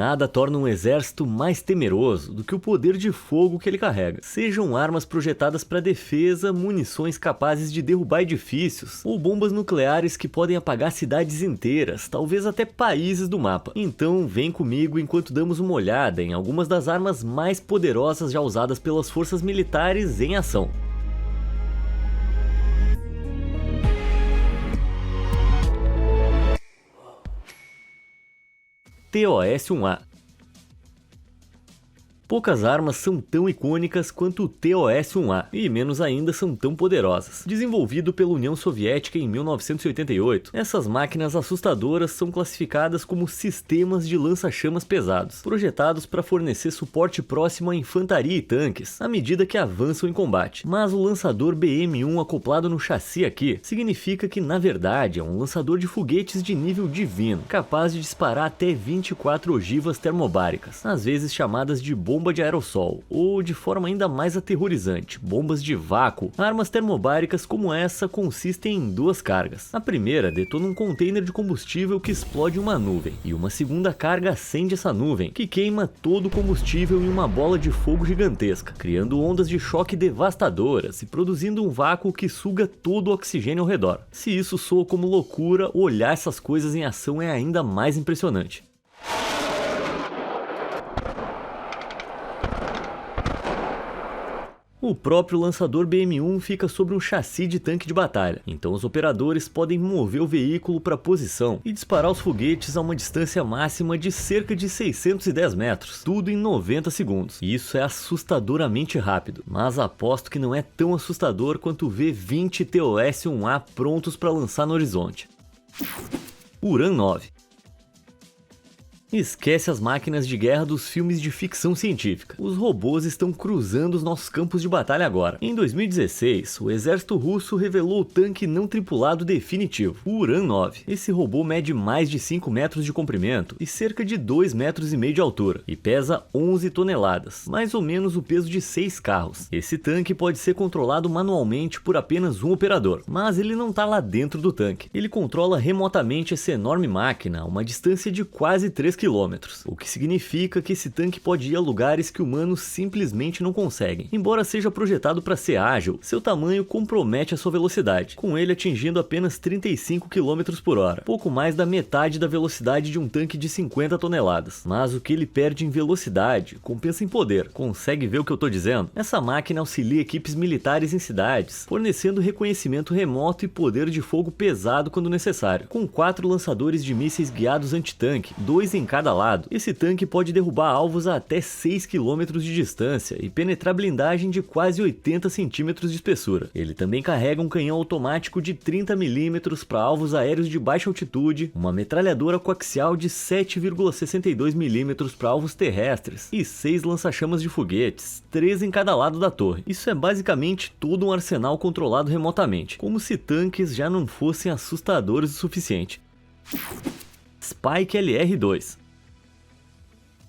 Nada torna um exército mais temeroso do que o poder de fogo que ele carrega. Sejam armas projetadas para defesa, munições capazes de derrubar edifícios, ou bombas nucleares que podem apagar cidades inteiras, talvez até países do mapa. Então vem comigo enquanto damos uma olhada em algumas das armas mais poderosas já usadas pelas forças militares em ação. TOS-1A. Poucas armas são tão icônicas quanto o TOS-1A, e menos ainda são tão poderosas. Desenvolvido pela União Soviética em 1988, essas máquinas assustadoras são classificadas como sistemas de lança-chamas pesados, projetados para fornecer suporte próximo à infantaria e tanques, à medida que avançam em combate. Mas o lançador BM-1 acoplado no chassi aqui, significa que na verdade é um lançador de foguetes de nível divino, capaz de disparar até 24 ogivas termobáricas, às vezes chamadas de bomba de aerossol, ou de forma ainda mais aterrorizante, bombas de vácuo. Armas termobáricas como essa consistem em duas cargas. A primeira detona um container de combustível que explode uma nuvem, e uma segunda carga acende essa nuvem, que queima todo o combustível em uma bola de fogo gigantesca, criando ondas de choque devastadoras e produzindo um vácuo que suga todo o oxigênio ao redor. Se isso soa como loucura, olhar essas coisas em ação é ainda mais impressionante. O próprio lançador BM-1 fica sobre um chassi de tanque de batalha, então os operadores podem mover o veículo para posição e disparar os foguetes a uma distância máxima de cerca de 610 metros, tudo em 90 segundos. Isso é assustadoramente rápido, mas aposto que não é tão assustador quanto ver 20 TOS-1A prontos para lançar no horizonte. Uran 9. Esquece as máquinas de guerra dos filmes de ficção científica. Os robôs estão cruzando os nossos campos de batalha agora. Em 2016, o exército russo revelou o tanque não tripulado definitivo, o Uran 9. Esse robô mede mais de 5 metros de comprimento e cerca de 2,5 metros de altura, e pesa 11 toneladas, mais ou menos o peso de 6 carros. Esse tanque pode ser controlado manualmente por apenas um operador, mas ele não está lá dentro do tanque. Ele controla remotamente essa enorme máquina a uma distância de quase 3 quilômetros, o que significa que esse tanque pode ir a lugares que humanos simplesmente não conseguem. Embora seja projetado para ser ágil, seu tamanho compromete a sua velocidade, com ele atingindo apenas 35 km por hora, pouco mais da metade da velocidade de um tanque de 50 toneladas. Mas o que ele perde em velocidade compensa em poder. Consegue ver o que eu estou dizendo? Essa máquina auxilia equipes militares em cidades, fornecendo reconhecimento remoto e poder de fogo pesado quando necessário. Com 4 lançadores de mísseis guiados antitanque, 2 em cada lado, esse tanque pode derrubar alvos a até 6 km de distância e penetrar blindagem de quase 80 centímetros de espessura. Ele também carrega um canhão automático de 30 mm para alvos aéreos de baixa altitude, uma metralhadora coaxial de 7,62 mm para alvos terrestres e 6 lança-chamas de foguetes, 3 em cada lado da torre. Isso é basicamente todo um arsenal controlado remotamente, como se tanques já não fossem assustadores o suficiente. Spike LR-2.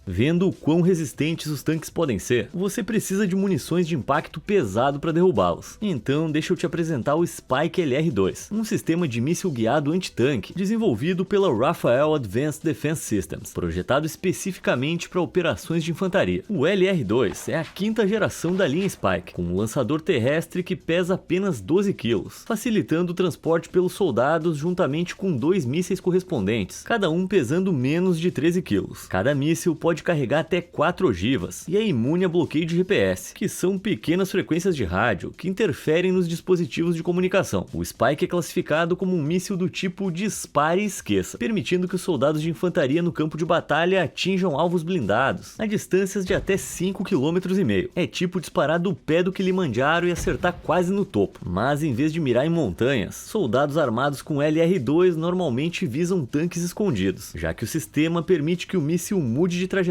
Vendo o quão resistentes os tanques podem ser, você precisa de munições de impacto pesado para derrubá-los. Então deixa eu te apresentar o Spike LR-2, um sistema de míssil guiado antitanque desenvolvido pela Rafael Advanced Defense Systems, projetado especificamente para operações de infantaria. O LR-2 é a 5ª geração da linha Spike, com um lançador terrestre que pesa apenas 12 kg, facilitando o transporte pelos soldados juntamente com 2 mísseis correspondentes, cada um pesando menos de 13 kg. Cada míssil pode carregar até 4 ogivas e é imune a bloqueio de GPS, que são pequenas frequências de rádio que interferem nos dispositivos de comunicação. O Spike é classificado como um míssil do tipo dispare e esqueça, permitindo que os soldados de infantaria no campo de batalha atinjam alvos blindados a distâncias de até 5,5 km. É tipo disparar do pé do Kilimanjaro e acertar quase no topo. Mas em vez de mirar em montanhas, soldados armados com LR-2 normalmente visam tanques escondidos, já que o sistema permite que o míssil mude de trajetória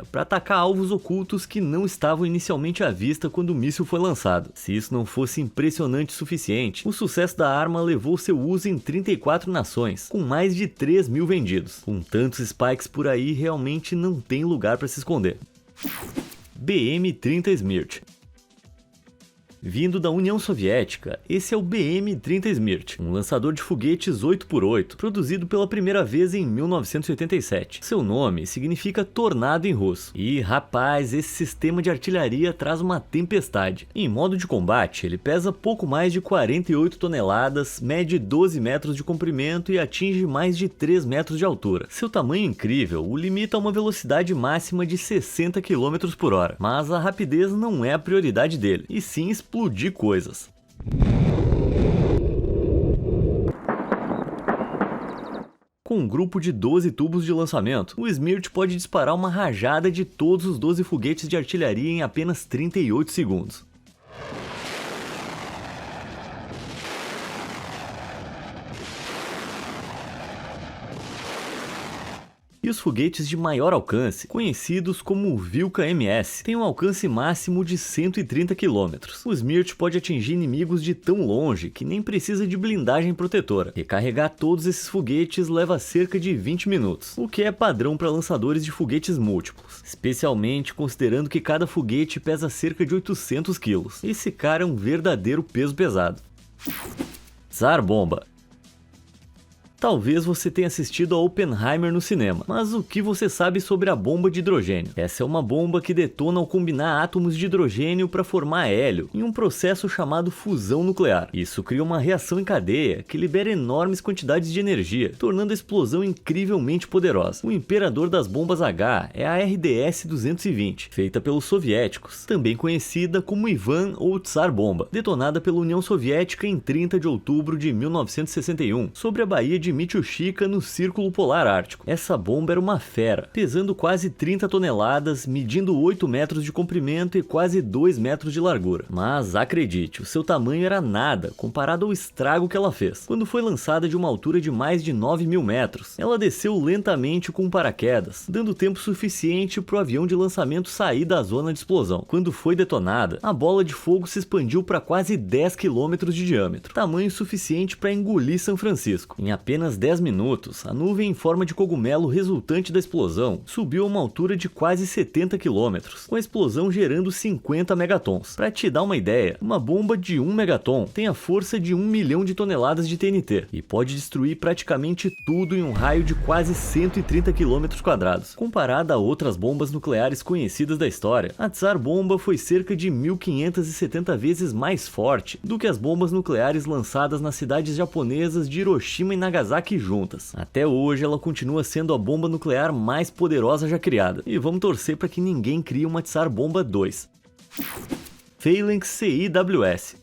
para atacar alvos ocultos que não estavam inicialmente à vista quando o míssil foi lançado. Se isso não fosse impressionante o suficiente, o sucesso da arma levou seu uso em 34 nações, com mais de 3.000 vendidos. Com tantos Spikes por aí, realmente não tem lugar para se esconder. BM-30 Smirt. Vindo da União Soviética, esse é o BM-30 Smirt, um lançador de foguetes 8x8, produzido pela primeira vez em 1987. Seu nome significa tornado em russo. E rapaz, esse sistema de artilharia traz uma tempestade. Em modo de combate, ele pesa pouco mais de 48 toneladas, mede 12 metros de comprimento e atinge mais de 3 metros de altura. Seu tamanho incrível o limita a uma velocidade máxima de 60 km por hora, mas a rapidez não é a prioridade dele, e sim explodir coisas. Com um grupo de 12 tubos de lançamento, o Smirt pode disparar uma rajada de todos os 12 foguetes de artilharia em apenas 38 segundos. E os foguetes de maior alcance, conhecidos como Vilka-MS, têm um alcance máximo de 130 km. O Smirt pode atingir inimigos de tão longe que nem precisa de blindagem protetora. Recarregar todos esses foguetes leva cerca de 20 minutos, o que é padrão para lançadores de foguetes múltiplos, especialmente considerando que cada foguete pesa cerca de 800 kg. Esse cara é um verdadeiro peso pesado. Tsar Bomba. Talvez você tenha assistido a Oppenheimer no cinema, mas o que você sabe sobre a bomba de hidrogênio? Essa é uma bomba que detona ao combinar átomos de hidrogênio para formar hélio, em um processo chamado fusão nuclear. Isso cria uma reação em cadeia que libera enormes quantidades de energia, tornando a explosão incrivelmente poderosa. O imperador das bombas H é a RDS-220, feita pelos soviéticos, também conhecida como Ivan ou Tsar Bomba, detonada pela União Soviética em 30 de outubro de 1961, sobre a Baía de Mityushika no Círculo Polar Ártico. Essa bomba era uma fera, pesando quase 30 toneladas, medindo 8 metros de comprimento e quase 2 metros de largura. Mas acredite, o seu tamanho era nada comparado ao estrago que ela fez. Quando foi lançada de uma altura de mais de 9.000 metros, ela desceu lentamente com paraquedas, dando tempo suficiente para o avião de lançamento sair da zona de explosão. Quando foi detonada, a bola de fogo se expandiu para quase 10 km de diâmetro, tamanho suficiente para engolir São Francisco. Em apenas 10 minutos, a nuvem em forma de cogumelo resultante da explosão subiu a uma altura de quase 70 km, com a explosão gerando 50 megatons. Para te dar uma ideia, uma bomba de 1 megaton tem a força de 1 milhão de toneladas de TNT e pode destruir praticamente tudo em um raio de quase 130 km quadrados. Comparada a outras bombas nucleares conhecidas da história, a Tsar Bomba foi cerca de 1.570 vezes mais forte do que as bombas nucleares lançadas nas cidades japonesas de Hiroshima e Nagasaki juntas. Até hoje ela continua sendo a bomba nuclear mais poderosa já criada, e vamos torcer para que ninguém crie uma Tsar Bomba 2. Phalanx CIWS.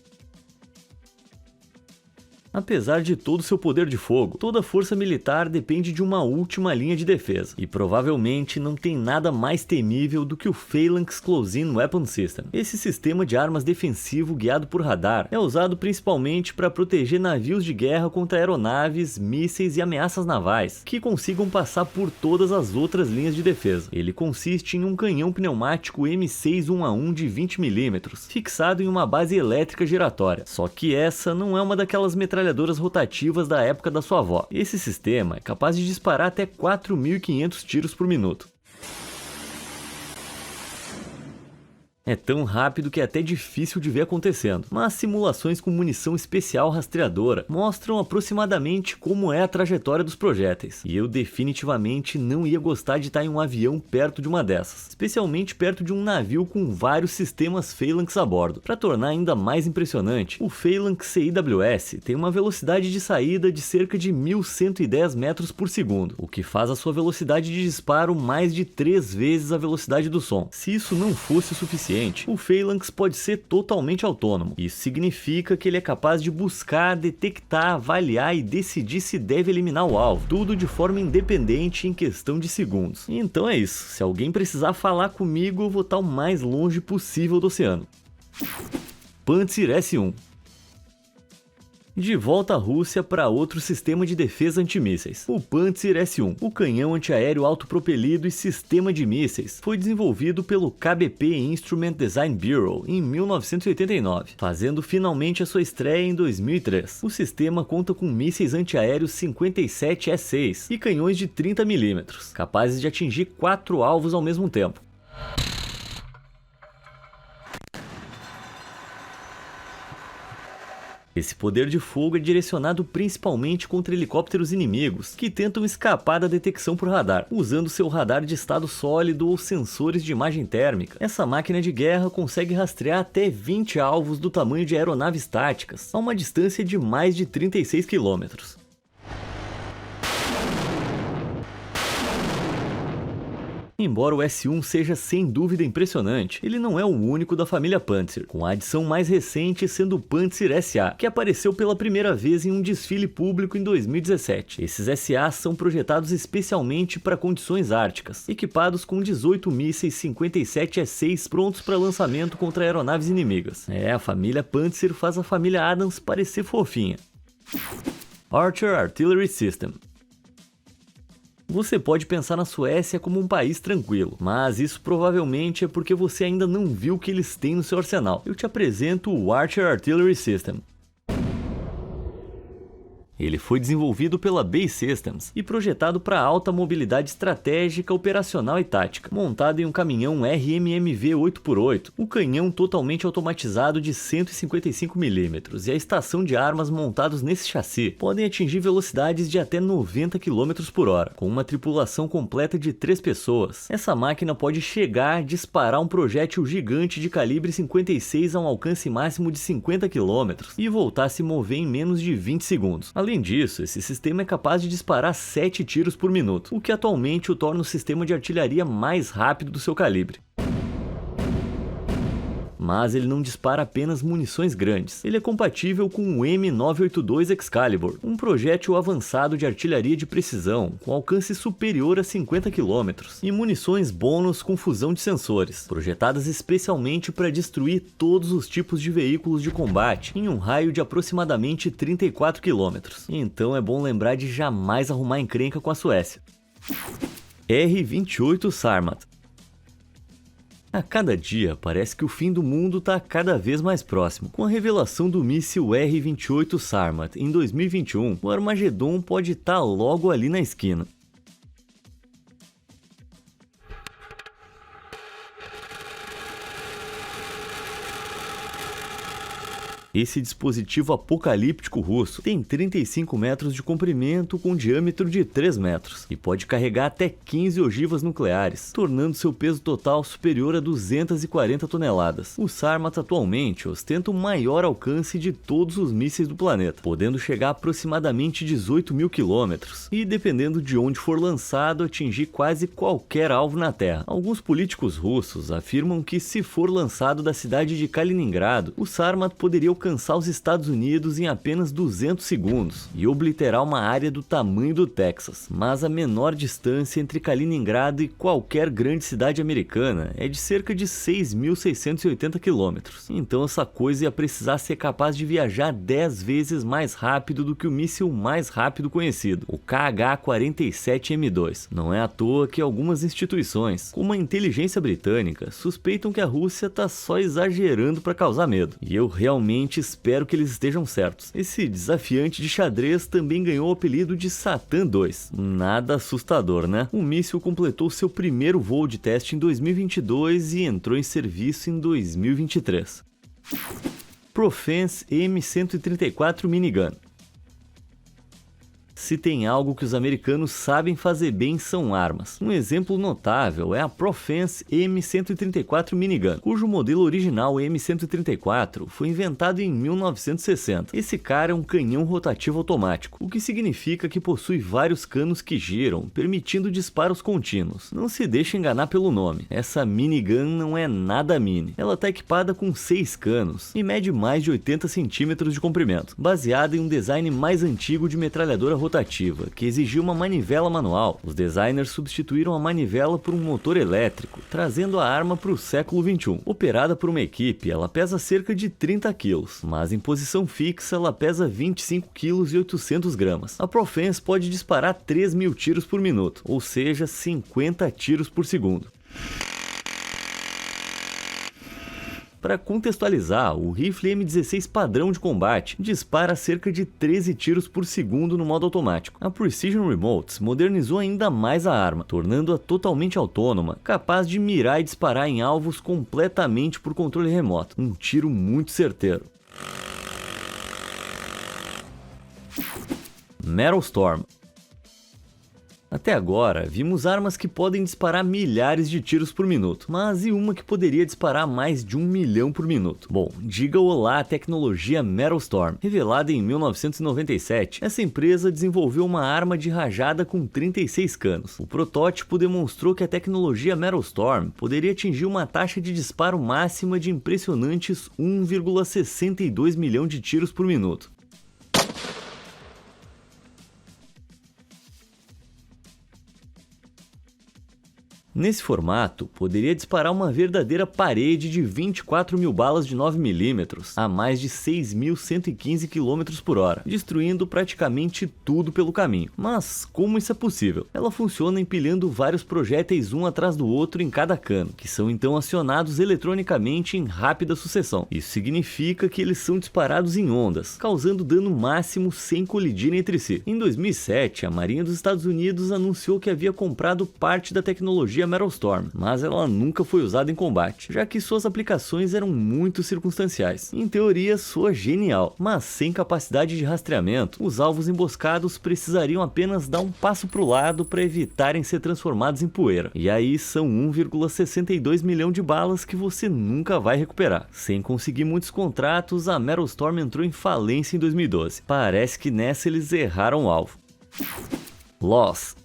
Apesar de todo seu poder de fogo, toda força militar depende de uma última linha de defesa, e provavelmente não tem nada mais temível do que o Phalanx Close-In Weapon System. Esse sistema de armas defensivo guiado por radar é usado principalmente para proteger navios de guerra contra aeronaves, mísseis e ameaças navais, que consigam passar por todas as outras linhas de defesa. Ele consiste em um canhão pneumático M6-1A1 de 20mm, fixado em uma base elétrica giratória, só que essa não é uma daquelas metralhadoras rotativas da época da sua avó. Esse sistema é capaz de disparar até 4.500 tiros por minuto. É tão rápido que é até difícil de ver acontecendo, mas simulações com munição especial rastreadora mostram aproximadamente como é a trajetória dos projéteis, e eu definitivamente não ia gostar de estar em um avião perto de uma dessas, especialmente perto de um navio com vários sistemas Phalanx a bordo. Para tornar ainda mais impressionante, o Phalanx CIWS tem uma velocidade de saída de cerca de 1.110 metros por segundo, o que faz a sua velocidade de disparo mais de 3 vezes a velocidade do som. Se isso não fosse o suficiente, o Phalanx pode ser totalmente autônomo. Isso significa que ele é capaz de buscar, detectar, avaliar e decidir se deve eliminar o alvo, tudo de forma independente em questão de segundos. Então é isso, se alguém precisar falar comigo, eu vou estar o mais longe possível do oceano. Pantsir S-1. De volta à Rússia para outro sistema de defesa antimísseis, o Pantsir S-1. O canhão antiaéreo autopropelido e sistema de mísseis foi desenvolvido pelo KBP Instrument Design Bureau em 1989, fazendo finalmente a sua estreia em 2003. O sistema conta com mísseis antiaéreos 57E6 e canhões de 30mm, capazes de atingir 4 alvos ao mesmo tempo. Esse poder de fogo é direcionado principalmente contra helicópteros inimigos que tentam escapar da detecção por radar, usando seu radar de estado sólido ou sensores de imagem térmica. Essa máquina de guerra consegue rastrear até 20 alvos do tamanho de aeronaves táticas, a uma distância de mais de 36 quilômetros. Embora o S-1 seja sem dúvida impressionante, ele não é o único da família Panzer, com a adição mais recente sendo o Panzer SA, que apareceu pela primeira vez em um desfile público em 2017. Esses SA são projetados especialmente para condições árticas, equipados com 18 mísseis 57E6 prontos para lançamento contra aeronaves inimigas. A família Panzer faz a família Adams parecer fofinha. Archer Artillery System. Você pode pensar na Suécia como um país tranquilo, mas isso provavelmente é porque você ainda não viu o que eles têm no seu arsenal. Eu te apresento o Archer Artillery System. Ele foi desenvolvido pela BAE Systems e projetado para alta mobilidade estratégica, operacional e tática. Montado em um caminhão RMMV 8x8, o canhão totalmente automatizado de 155mm e a estação de armas montados nesse chassi podem atingir velocidades de até 90 km por hora. Com uma tripulação completa de 3 pessoas, essa máquina pode chegar a disparar um projétil gigante de calibre 56 a um alcance máximo de 50 km e voltar a se mover em menos de 20 segundos. Além disso, esse sistema é capaz de disparar 7 tiros por minuto, o que atualmente o torna o sistema de artilharia mais rápido do seu calibre. Mas ele não dispara apenas munições grandes. Ele é compatível com o M982 Excalibur, um projétil avançado de artilharia de precisão, com alcance superior a 50 km, e munições bônus com fusão de sensores, projetadas especialmente para destruir todos os tipos de veículos de combate, em um raio de aproximadamente 34 km. Então é bom lembrar de jamais arrumar encrenca com a Suécia. R-28 Sarmat. A cada dia, parece que o fim do mundo está cada vez mais próximo. Com a revelação do míssil R-28 Sarmat em 2021, o Armagedon pode estar logo ali na esquina. Esse dispositivo apocalíptico russo tem 35 metros de comprimento com diâmetro de 3 metros e pode carregar até 15 ogivas nucleares, tornando seu peso total superior a 240 toneladas. O Sarmat atualmente ostenta o maior alcance de todos os mísseis do planeta, podendo chegar a aproximadamente 18 mil quilômetros e, dependendo de onde for lançado, atingir quase qualquer alvo na Terra. Alguns políticos russos afirmam que, se for lançado da cidade de Kaliningrado, o Sarmat poderia alcançar os Estados Unidos em apenas 200 segundos e obliterar uma área do tamanho do Texas. Mas a menor distância entre Kaliningrado e qualquer grande cidade americana é de cerca de 6.680 quilômetros. Então essa coisa ia precisar ser capaz de viajar 10 vezes mais rápido do que o míssil mais rápido conhecido, o KH-47M2. Não é à toa que algumas instituições, como a inteligência britânica, suspeitam que a Rússia está só exagerando para causar medo. E eu realmente espero que eles estejam certos. Esse desafiante de xadrez também ganhou o apelido de Satan II. Nada assustador, né? O míssil completou seu primeiro voo de teste em 2022 e entrou em serviço em 2023. Profence M134 Minigun. Se tem algo que os americanos sabem fazer bem, são armas. Um exemplo notável é a Profence M134 Minigun, cujo modelo original M134 foi inventado em 1960. Esse cara é um canhão rotativo automático, o que significa que possui vários canos que giram, permitindo disparos contínuos. Não se deixe enganar pelo nome, essa minigun não é nada mini. Ela está equipada com 6 canos e mede mais de 80 centímetros de comprimento, baseada em um design mais antigo de metralhadora rotativa, que exigia uma manivela manual. Os designers substituíram a manivela por um motor elétrico, trazendo a arma para o século XXI. Operada por uma equipe, ela pesa cerca de 30 kg, mas em posição fixa ela pesa 25 kg e 800 gramas. A Profence pode disparar 3.000 tiros por minuto, ou seja, 50 tiros por segundo. Para contextualizar, o rifle M16 padrão de combate dispara cerca de 13 tiros por segundo no modo automático. A Precision Remotes modernizou ainda mais a arma, tornando-a totalmente autônoma, capaz de mirar e disparar em alvos completamente por controle remoto. Um tiro muito certeiro. Metal Storm. Até agora, vimos armas que podem disparar milhares de tiros por minuto, mas e uma que poderia disparar mais de 1 milhão por minuto? Bom, diga olá à tecnologia Metal Storm. Revelada em 1997, essa empresa desenvolveu uma arma de rajada com 36 canos. O protótipo demonstrou que a tecnologia Metal Storm poderia atingir uma taxa de disparo máxima de impressionantes 1,62 milhão de tiros por minuto. Nesse formato, poderia disparar uma verdadeira parede de 24 mil balas de 9mm a mais de 6.115 km por hora, destruindo praticamente tudo pelo caminho. Mas como isso é possível? Ela funciona empilhando vários projéteis um atrás do outro em cada cano, que são então acionados eletronicamente em rápida sucessão. Isso significa que eles são disparados em ondas, causando dano máximo sem colidir entre si. Em 2007, a Marinha dos Estados Unidos anunciou que havia comprado parte da tecnologia Metal Storm, mas ela nunca foi usada em combate, já que suas aplicações eram muito circunstanciais. Em teoria, soa genial, mas sem capacidade de rastreamento, os alvos emboscados precisariam apenas dar um passo para o lado para evitarem ser transformados em poeira. E aí são 1,62 milhão de balas que você nunca vai recuperar. Sem conseguir muitos contratos, a Metal Storm entrou em falência em 2012. Parece que nessa eles erraram o alvo. Loss.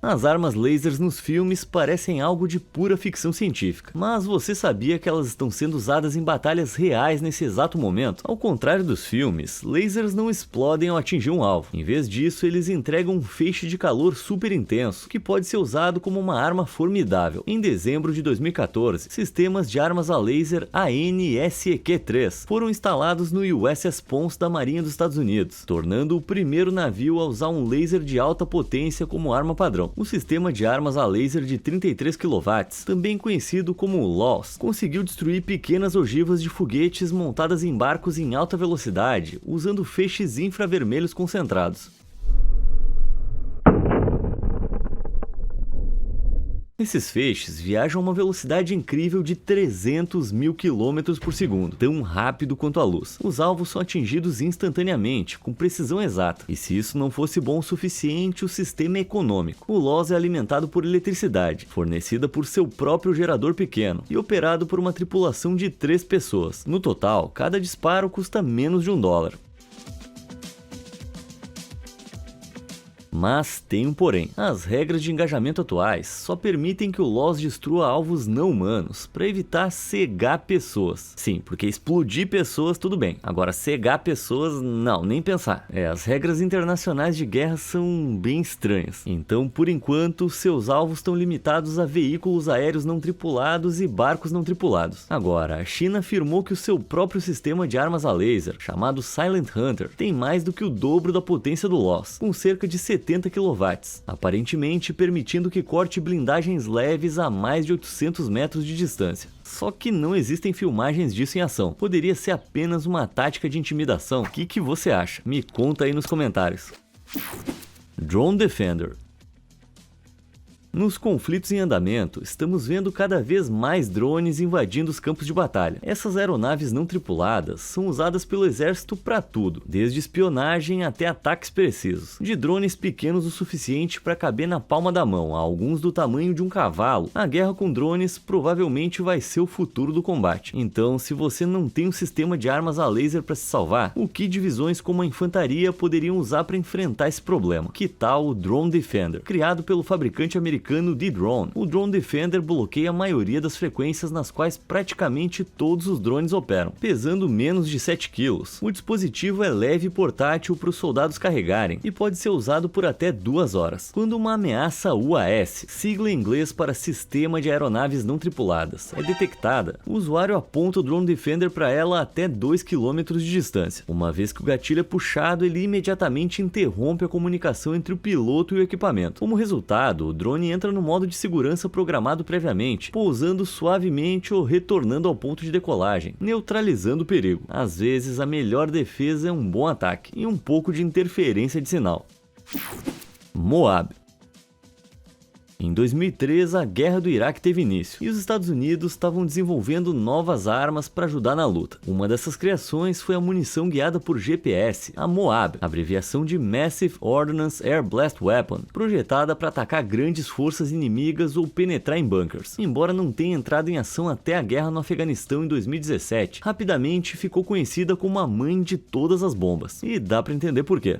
As armas lasers nos filmes parecem algo de pura ficção científica, mas você sabia que elas estão sendo usadas em batalhas reais nesse exato momento? Ao contrário dos filmes, lasers não explodem ao atingir um alvo. Em vez disso, eles entregam um feixe de calor super intenso, que pode ser usado como uma arma formidável. Em dezembro de 2014, sistemas de armas a laser ANSEQ-3 foram instalados no USS Ponce da Marinha dos Estados Unidos, tornando o primeiro navio a usar um laser de alta potência como arma padrão. O sistema de armas a laser de 33 kW, também conhecido como LOS, conseguiu destruir pequenas ogivas de foguetes montadas em barcos em alta velocidade, usando feixes infravermelhos concentrados. Esses feixes viajam a uma velocidade incrível de 300 mil km por segundo, tão rápido quanto a luz. Os alvos são atingidos instantaneamente, com precisão exata. E se isso não fosse bom o suficiente, o sistema é econômico. O LOS é alimentado por eletricidade, fornecida por seu próprio gerador pequeno, e operado por uma tripulação de 3 pessoas. No total, cada disparo custa menos de $1. Mas tem um porém. As regras de engajamento atuais só permitem que o LOS destrua alvos não humanos, para evitar cegar pessoas. Sim, porque explodir pessoas tudo bem, agora cegar pessoas não, nem pensar. As regras internacionais de guerra são bem estranhas. Então, por enquanto, seus alvos estão limitados a veículos aéreos não tripulados e barcos não tripulados. Agora, a China afirmou que o seu próprio sistema de armas a laser, chamado Silent Hunter, tem mais do que o dobro da potência do LOS, com cerca de 70 kW, aparentemente permitindo que corte blindagens leves a mais de 800 metros de distância. Só que não existem filmagens disso em ação. Poderia ser apenas uma tática de intimidação? O que você acha? Me conta aí nos comentários. Drone Defender. Nos conflitos em andamento, estamos vendo cada vez mais drones invadindo os campos de batalha. Essas aeronaves não tripuladas são usadas pelo exército para tudo, desde espionagem até ataques precisos. De drones pequenos o suficiente para caber na palma da mão, a alguns do tamanho de um cavalo, a guerra com drones provavelmente vai ser o futuro do combate. Então, se você não tem um sistema de armas a laser para se salvar, o que divisões como a infantaria poderiam usar para enfrentar esse problema? Que tal o Drone Defender? Criado pelo fabricante americano D-Drone, o Drone Defender bloqueia a maioria das frequências nas quais praticamente todos os drones operam, pesando menos de 7 kg. O dispositivo é leve e portátil para os soldados carregarem e pode ser usado por até 2 horas. Quando uma ameaça UAS, sigla em inglês para Sistema de Aeronaves Não Tripuladas, é detectada, o usuário aponta o Drone Defender para ela até 2 km de distância. Uma vez que o gatilho é puxado, ele imediatamente interrompe a comunicação entre o piloto e o equipamento. Como resultado, o drone entra no modo de segurança programado previamente, pousando suavemente ou retornando ao ponto de decolagem, neutralizando o perigo. Às vezes, a melhor defesa é um bom ataque e um pouco de interferência de sinal. Moab. Em 2003, a Guerra do Iraque teve início, e os Estados Unidos estavam desenvolvendo novas armas para ajudar na luta. Uma dessas criações foi a munição guiada por GPS, a MOAB, abreviação de Massive Ordnance Air Blast Weapon, projetada para atacar grandes forças inimigas ou penetrar em bunkers. Embora não tenha entrado em ação até a guerra no Afeganistão em 2017, rapidamente ficou conhecida como a mãe de todas as bombas. E dá para entender por quê.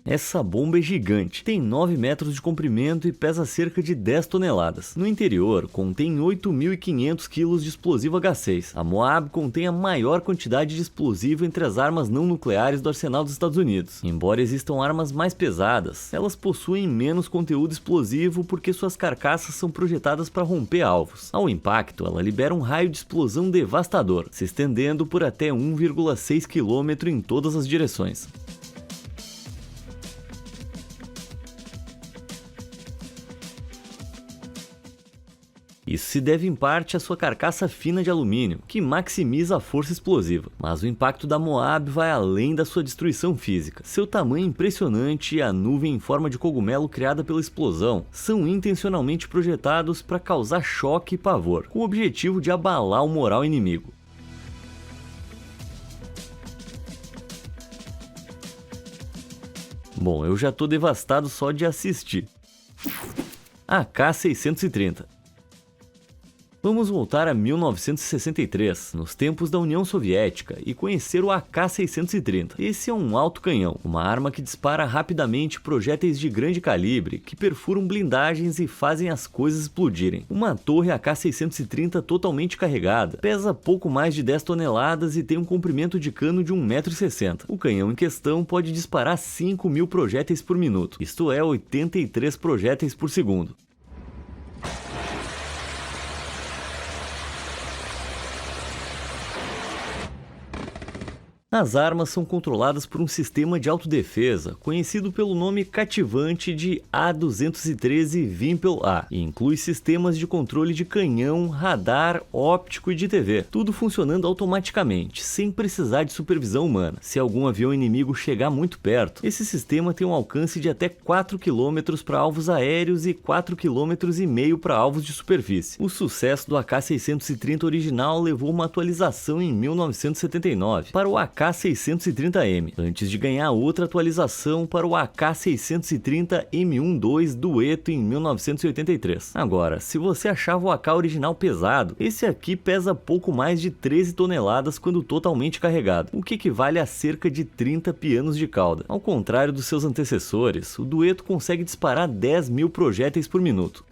Essa bomba é gigante, tem 9 metros de comprimento e pesa cerca de 10 toneladas. No interior, contém 8.500 kg de explosivo H6. A MOAB contém a maior quantidade de explosivo entre as armas não nucleares do arsenal dos Estados Unidos. Embora existam armas mais pesadas, elas possuem menos conteúdo explosivo porque suas carcaças são projetadas para romper alvos. Ao impacto, ela libera um raio de explosão devastador, se estendendo por até 1,6 km em todas as direções. Isso se deve em parte à sua carcaça fina de alumínio, que maximiza a força explosiva. Mas o impacto da MOAB vai além da sua destruição física. Seu tamanho impressionante e a nuvem em forma de cogumelo criada pela explosão são intencionalmente projetados para causar choque e pavor, com o objetivo de abalar o moral inimigo. Bom, eu já tô devastado só de assistir. AK-630. Vamos voltar a 1963, nos tempos da União Soviética, e conhecer o AK-630. Esse é um alto canhão, uma arma que dispara rapidamente projéteis de grande calibre, que perfuram blindagens e fazem as coisas explodirem. Uma torre AK-630 totalmente carregada, pesa pouco mais de 10 toneladas e tem um comprimento de cano de 1,60 m. O canhão em questão pode disparar 5.000 projéteis por minuto, isto é, 83 projéteis por segundo. As armas são controladas por um sistema de autodefesa, conhecido pelo nome cativante de A213 Vimpel-A, e inclui sistemas de controle de canhão, radar, óptico e de TV, tudo funcionando automaticamente, sem precisar de supervisão humana. Se algum avião inimigo chegar muito perto, esse sistema tem um alcance de até 4 km para alvos aéreos e 4,5 km para alvos de superfície. O sucesso do AK-630 original levou uma atualização em 1979 para o AK-630M, antes de ganhar outra atualização para o AK-630M12 Dueto em 1983. Agora, se você achava o AK original pesado, esse aqui pesa pouco mais de 13 toneladas quando totalmente carregado, o que equivale a cerca de 30 pianos de cauda. Ao contrário dos seus antecessores, o Dueto consegue disparar 10.000 projéteis por minuto.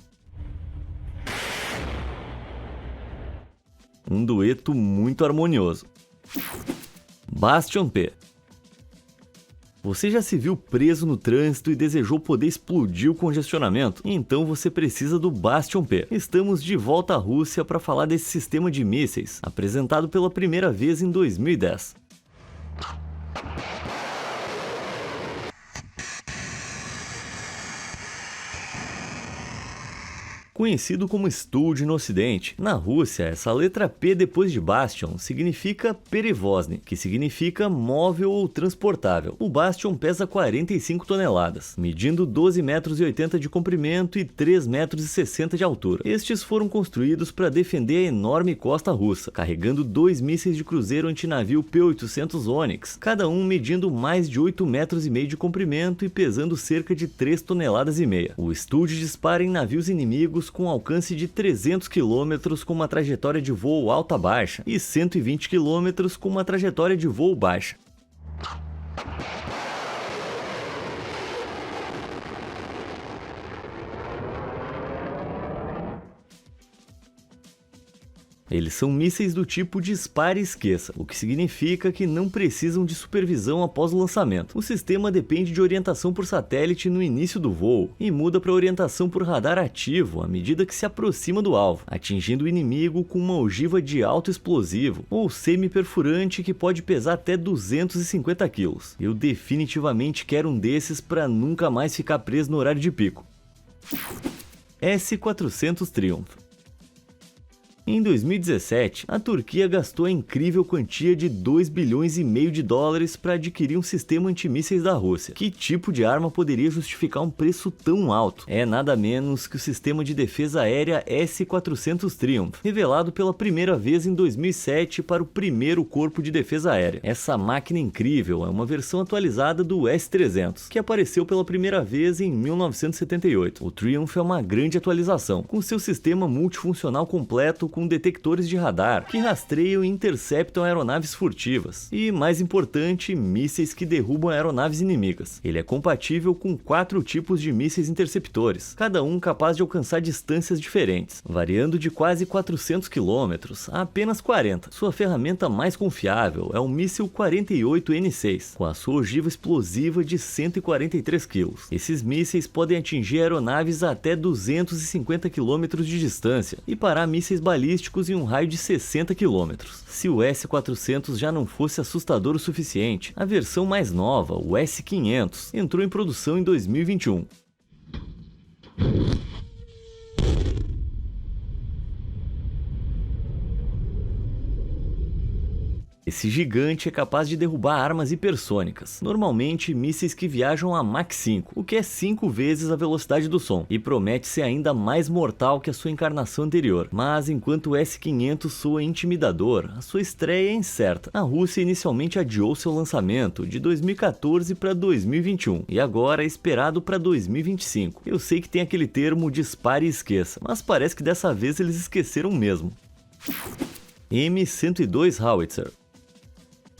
Um dueto muito harmonioso. Bastion P. Você já se viu preso no trânsito e desejou poder explodir o congestionamento? Então você precisa do Bastion P. Estamos de volta à Rússia para falar desse sistema de mísseis, apresentado pela primeira vez em 2010. Conhecido como Stuld no Ocidente, na Rússia, essa letra P depois de Bastion significa Perevozny, que significa móvel ou transportável. O Bastion pesa 45 toneladas, medindo 12,80 metros de comprimento e 3,60 metros de altura. Estes foram construídos para defender a enorme costa russa, carregando 2 mísseis de cruzeiro antinavio P-800 Onyx, cada um medindo mais de 8,5 metros de comprimento e pesando cerca de 3,5 toneladas. O Stuld dispara em navios inimigos com alcance de 300 km com uma trajetória de voo alta-baixa e 120 km com uma trajetória de voo baixa. Eles são mísseis do tipo dispare e esqueça, o que significa que não precisam de supervisão após o lançamento. O sistema depende de orientação por satélite no início do voo e muda para orientação por radar ativo à medida que se aproxima do alvo, atingindo o inimigo com uma ogiva de alto explosivo ou semi-perfurante que pode pesar até 250 kg. Eu definitivamente quero um desses para nunca mais ficar preso no horário de pico. S-400 Triumph. Em 2017, a Turquia gastou a incrível quantia de 2,5 bilhões de dólares para adquirir um sistema antimísseis da Rússia. Que tipo de arma poderia justificar um preço tão alto? É nada menos que o sistema de defesa aérea S-400 Triumph, revelado pela primeira vez em 2007 para o primeiro Corpo de Defesa Aérea. Essa máquina incrível é uma versão atualizada do S-300, que apareceu pela primeira vez em 1978. O Triumph é uma grande atualização, com seu sistema multifuncional completo com detectores de radar, que rastreiam e interceptam aeronaves furtivas, e, mais importante, mísseis que derrubam aeronaves inimigas. Ele é compatível com 4 tipos de mísseis interceptores, cada um capaz de alcançar distâncias diferentes, variando de quase 400 km a apenas 40. Sua ferramenta mais confiável é o míssil 48N6, com a sua ogiva explosiva de 143 kg. Esses mísseis podem atingir aeronaves a até 250 km de distância e parar mísseis balísticos em um raio de 60 km. Se o S-400 já não fosse assustador o suficiente, a versão mais nova, o S-500, entrou em produção em 2021. Esse gigante é capaz de derrubar armas hipersônicas, normalmente mísseis que viajam a Mach 5, o que é 5 vezes a velocidade do som, e promete ser ainda mais mortal que a sua encarnação anterior. Mas enquanto o S-500 soa intimidador, a sua estreia é incerta. A Rússia inicialmente adiou seu lançamento de 2014 para 2021, e agora é esperado para 2025. Eu sei que tem aquele termo dispare e esqueça, mas parece que dessa vez eles esqueceram mesmo. M102 Howitzer.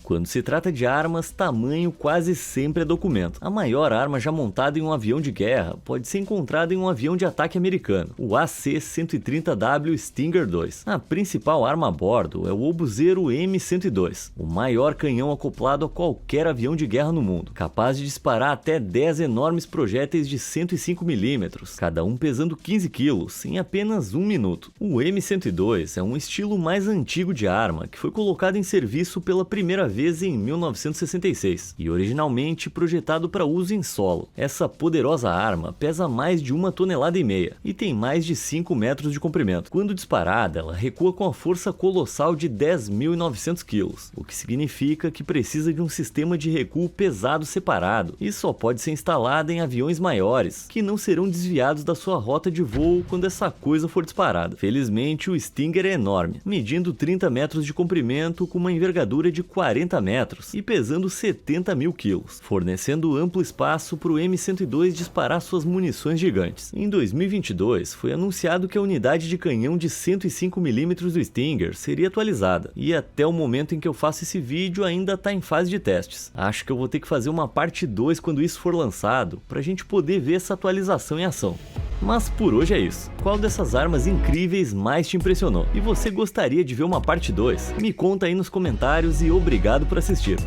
Quando se trata de armas, tamanho quase sempre é documento. A maior arma já montada em um avião de guerra pode ser encontrada em um avião de ataque americano, o AC-130W Stinger II. A principal arma a bordo é o obuseiro M102, o maior canhão acoplado a qualquer avião de guerra no mundo, capaz de disparar até 10 enormes projéteis de 105 mm, cada um pesando 15 kg, em apenas 1 minuto. O M102 é um estilo mais antigo de arma que foi colocado em serviço pela primeira vez em 1966 e originalmente projetado para uso em solo. Essa poderosa arma pesa mais de 1,5 toneladas e tem mais de 5 metros de comprimento. Quando disparada, ela recua com a força colossal de 10.900 kg, o que significa que precisa de um sistema de recuo pesado separado e só pode ser instalada em aviões maiores, que não serão desviados da sua rota de voo quando essa coisa for disparada. Felizmente, o Stinger é enorme, medindo 30 metros de comprimento com uma envergadura de 40 metros e pesando 70 mil quilos, fornecendo amplo espaço para o M102 disparar suas munições gigantes. Em 2022, foi anunciado que a unidade de canhão de 105 mm do Stinger seria atualizada, e até o momento em que eu faço esse vídeo ainda está em fase de testes. Acho que eu vou ter que fazer uma parte 2 quando isso for lançado, para a gente poder ver essa atualização em ação. Mas por hoje é isso. Qual dessas armas incríveis mais te impressionou? E você gostaria de ver uma parte 2? Me conta aí nos comentários e obrigado por assistir.